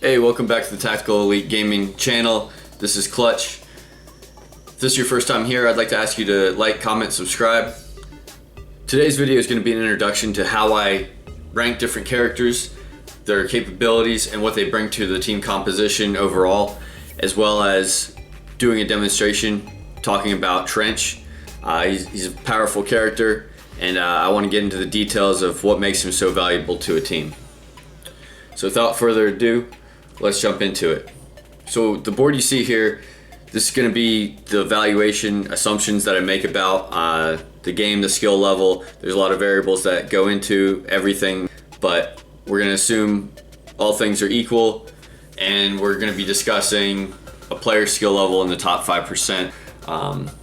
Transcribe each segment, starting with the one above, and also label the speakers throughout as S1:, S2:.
S1: Hey, welcome back to the Tactical Elite Gaming channel. This is Clutch. If this is your first time here, I'd like to ask you to like, comment, subscribe. Today's video is going to be an introduction to how I rank different characters, their capabilities, and what they bring to the team composition overall, as well as doing a demonstration talking about Trench. He's a powerful character, and I want to get into the details of what makes him so valuable to a team. So without further ado, let's jump into it. So the board you see here, this is going to be the evaluation assumptions that I make about the game, the skill level. There's a lot of variables that go into everything, but we're going to assume all things are equal, and we're going to be discussing a player skill level in the top 5%.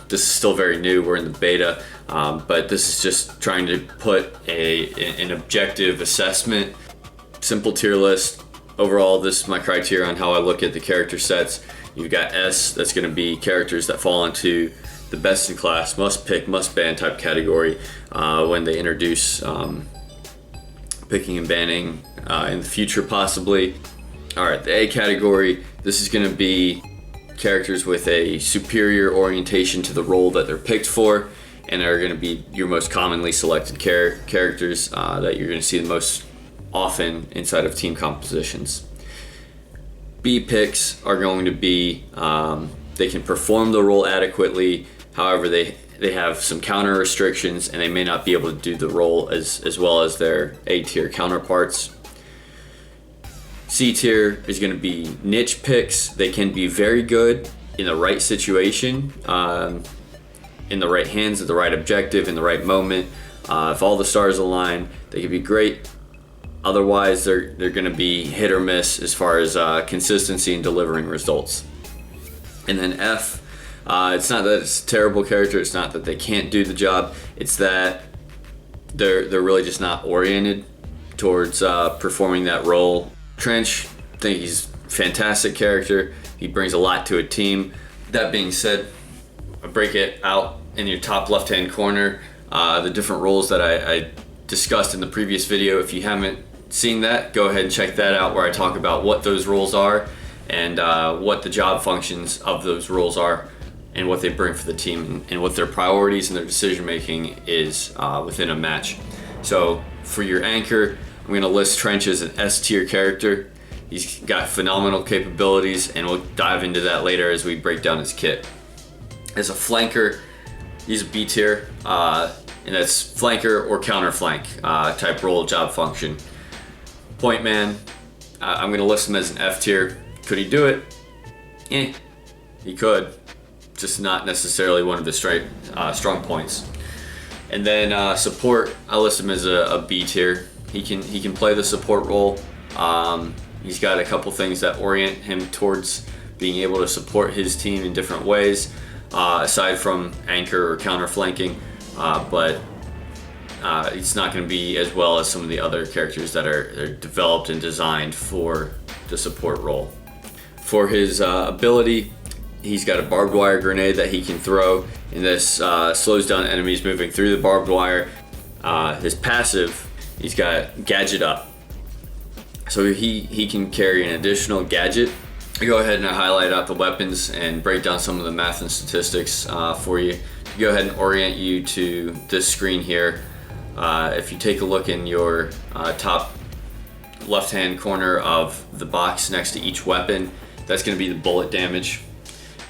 S1: This is still very new, we're in the beta, but this is just trying to put an objective assessment, simple tier list. Overall, this is my criteria on how I look at the character sets. You've got S, that's going to be characters that fall into the best in class, must pick, must ban type category when they introduce picking and banning in the future possibly. Alright, the A category, this is going to be characters with a superior orientation to the role that they're picked for, and are going to be your most commonly selected characters that you're going to see the most often inside of team compositions. B picks are going to be they can perform the role adequately, however they have some counter restrictions and they may not be able to do the role as well as their A tier counterparts. C tier is going to be niche picks. They can be very good in the right situation, in the right hands, at the right objective, in the right moment. If all the stars align, they can be great. Otherwise, they're going to be hit or miss as far as consistency in delivering results. And then F, it's not that it's a terrible character, it's not that they can't do the job, it's that they're really just not oriented towards performing that role. Trench, I think he's a fantastic character. He brings a lot to a team. That being said, I break it out in your top left-hand corner, the different roles that I discussed in the previous video. If you haven't seen that, go ahead and check that out, where I talk about what those roles are and what the job functions of those roles are and what they bring for the team and what their priorities and their decision making is within a match. So for your anchor, I'm going to list Trench as an S tier character. He's got phenomenal capabilities, and we'll dive into that later as we break down his kit. As a flanker, he's a B tier, and that's flanker or counter flank type role job function. Point man, I'm going to list him as an F tier. Could he do it? He could, just not necessarily one of the strong points. And then support, I list him as a B tier. He can play the support role. He's got a couple things that orient him towards being able to support his team in different ways, aside from anchor or counter flanking, but it's not going to be as well as some of the other characters that are developed and designed for the support role. For his ability, he's got a barbed wire grenade that he can throw, and this slows down enemies moving through the barbed wire. His passive, he's got gadget up, so he can carry an additional gadget. I go ahead and I highlight out the weapons and break down some of the math and statistics for you to go ahead and orient you to this screen here. If you take a look in your top left-hand corner of the box next to each weapon, that's going to be the bullet damage.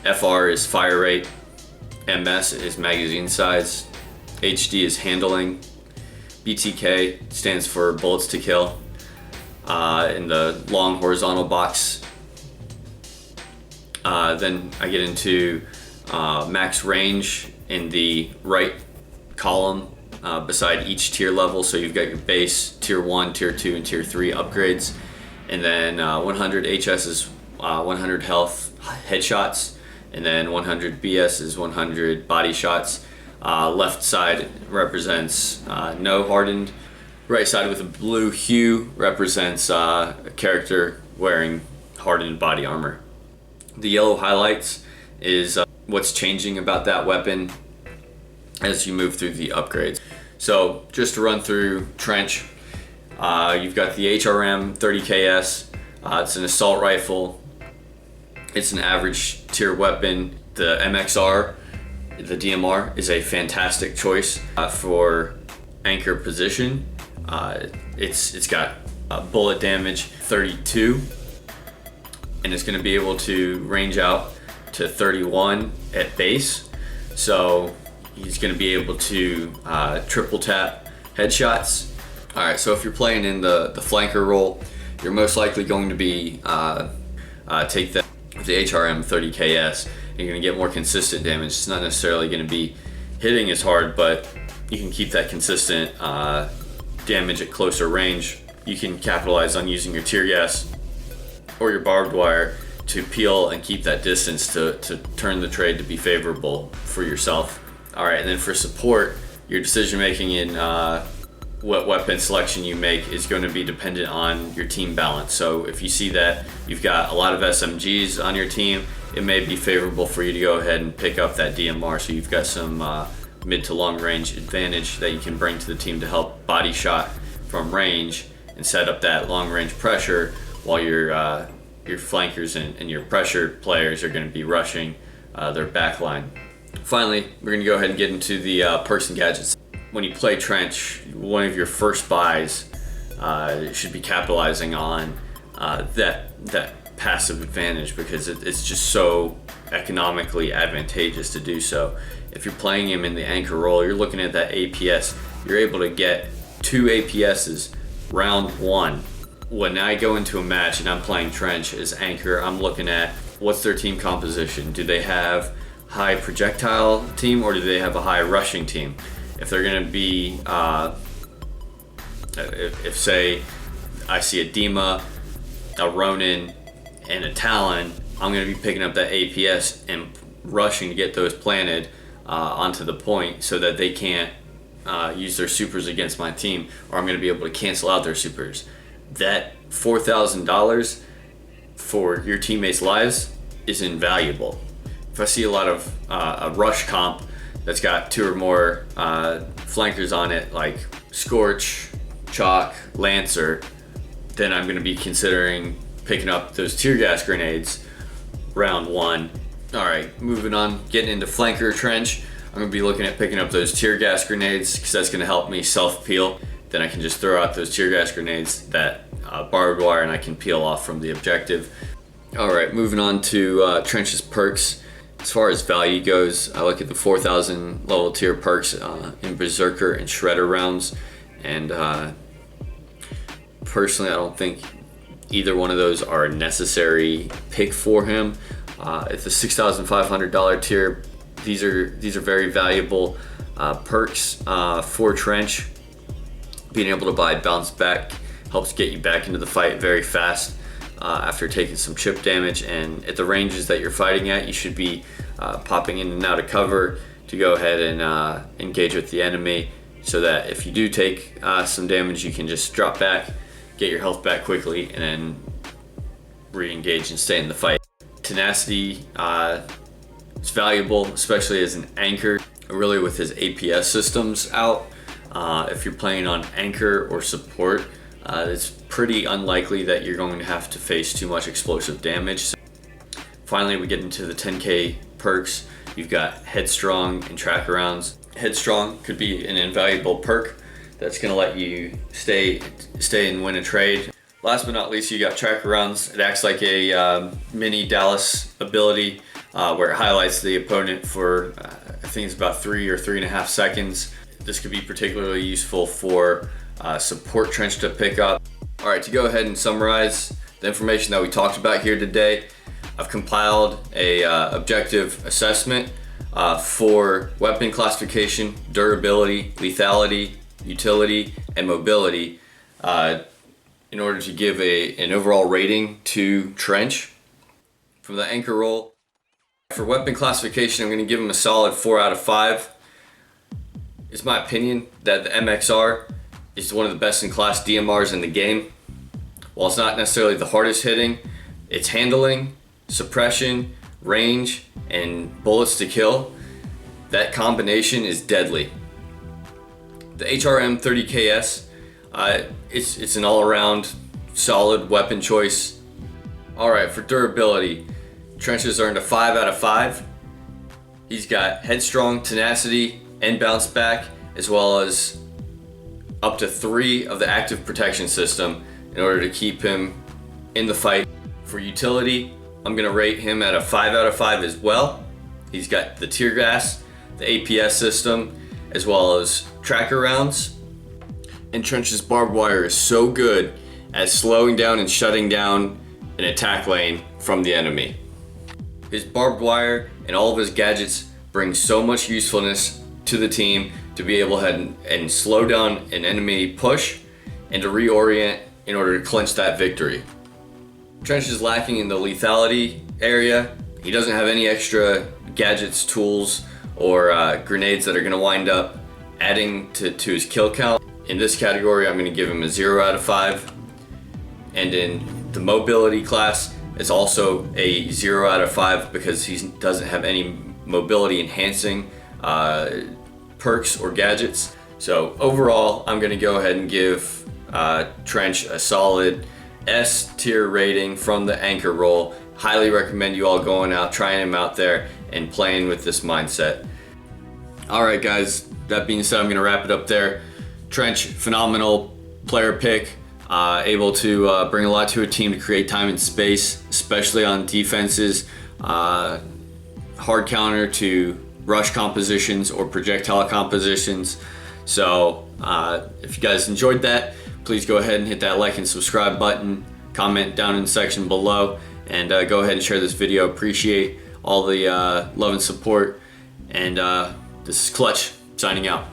S1: FR is fire rate, MS is magazine size, HD is handling, BTK stands for bullets to kill. In the long horizontal box, then I get into max range in the right column beside each tier level. So you've got your base, tier 1, tier 2, and tier 3 upgrades. And then 100 HS is 100 health headshots, and then 100 BS is 100 body shots. Left side represents no hardened. Right side with a blue hue represents a character wearing hardened body armor. The yellow highlights is what's changing about that weapon as you move through the upgrades. So just to run through Trench, you've got the HRM 30KS. It's an assault rifle. It's an average tier weapon. The MXR, the DMR, is a fantastic choice for anchor position. It's got bullet damage 32, and it's going to be able to range out to 31 at base. So he's going to be able to triple tap headshots. All right, so if you're playing in the flanker role, you're most likely going to be take the HRM 30KS. You're going to get more consistent damage. It's not necessarily going to be hitting as hard, but you can keep that consistent damage at closer range. You can capitalize on using your tear gas or your barbed wire to peel and keep that distance to turn the trade to be favorable for yourself. All right, and then for support, your decision making in what weapon selection you make is going to be dependent on your team balance. So if you see that you've got a lot of SMGs on your team, it may be favorable for you to go ahead and pick up that DMR, so you've got some mid to long range advantage that you can bring to the team to help body shot from range and set up that long range pressure while your flankers and your pressure players are going to be rushing their back line. Finally, we're going to go ahead and get into the perks and gadgets. When you play Trench, one of your first buys should be capitalizing on that passive advantage, because it's just so economically advantageous to do so. If you're playing him in the anchor role, you're looking at that APS. You're able to get 2 APSs round 1. When I go into a match and I'm playing Trench as anchor, I'm looking at what's their team composition. Do they have high projectile team, or do they have a high rushing team? If they're going to be, if say I see a Dima, a Ronin, and a Talon, I'm going to be picking up that APS and rushing to get those planted onto the point so that they can't use their supers against my team, or I'm going to be able to cancel out their supers. That $4,000 for your teammates' lives is invaluable. If I see a lot of a rush comp that's got 2 or more flankers on it, like Scorch, Chalk, Lancer, then I'm going to be considering picking up those tear gas grenades round 1. All right, moving on, getting into flanker Trench, I'm going to be looking at picking up those tear gas grenades, because that's going to help me self-peel. Then I can just throw out those tear gas grenades, that barbed wire, and I can peel off from the objective. All right, moving on to Trench's perks. As far as value goes, I look at the 4,000 level tier perks in Berserker and Shredder rounds, and personally I don't think either one of those are a necessary pick for him. At the $6,500 tier, these are very valuable perks for Trench. Being able to buy bounce back helps get you back into the fight very fast after taking some chip damage, and at the ranges that you're fighting at, you should be popping in and out of cover to go ahead and engage with the enemy, so that if you do take some damage, you can just drop back, get your health back quickly, and then re-engage and stay in the fight. Tenacity is valuable, especially as an anchor, really with his APS systems out. If you're playing on anchor or support, it's pretty unlikely that you're going to have to face too much explosive damage. So finally, we get into the 10K perks. You've got Headstrong and Tracker Rounds. Headstrong could be an invaluable perk that's going to let you stay and win a trade. Last but not least, you got Tracker Rounds. It acts like a mini Dallas ability where it highlights the opponent for I think it's about 3 or 3.5 seconds. This could be particularly useful for support Trench to pick up. All right, to go ahead and summarize the information that we talked about here today, I've compiled a objective assessment for weapon classification, durability, lethality, utility, and mobility in order to give an overall rating to Trench. From the anchor role, for weapon classification, I'm going to give him a solid 4 out of 5. It's my opinion that the MXR is one of the best in class DMRs in the game. While it's not necessarily the hardest hitting, its handling, suppression, range, and bullets to kill, that combination is deadly. The HRM 30KS, it's an all-around solid weapon choice All right, for durability, Trench has earned a 5 out of 5. He's got headstrong, tenacity, and bounce back, as well as up to 3 of the active protection system in order to keep him in the fight. For utility, I'm gonna rate him at a 5 out of 5 as well. He's got the tear gas, the APS system, as well as tracker rounds. And Trench's barbed wire is so good at slowing down and shutting down an attack lane from the enemy. His barbed wire and all of his gadgets bring so much usefulness to the team to be able to and slow down an enemy push and to reorient in order to clinch that victory. Trench is lacking in the lethality area. He doesn't have any extra gadgets, tools, or grenades that are going to wind up adding to his kill count. In this category, I'm going to give him a 0 out of 5. And in the mobility class, it's also a 0 out of 5 because he doesn't have any mobility enhancing perks or gadgets. So overall, I'm going to go ahead and give Trench a solid S tier rating from the anchor roll. Highly recommend you all going out, trying him out there, and playing with this mindset. All right, guys, that being said, I'm going to wrap it up there. Trench, phenomenal player pick, able to bring a lot to a team to create time and space, especially on defenses, hard counter to rush compositions or projectile compositions. So if you guys enjoyed that, please go ahead and hit that like and subscribe button, comment down in the section below, and go ahead and share this video. Appreciate all the love and support. And this is Clutch signing out.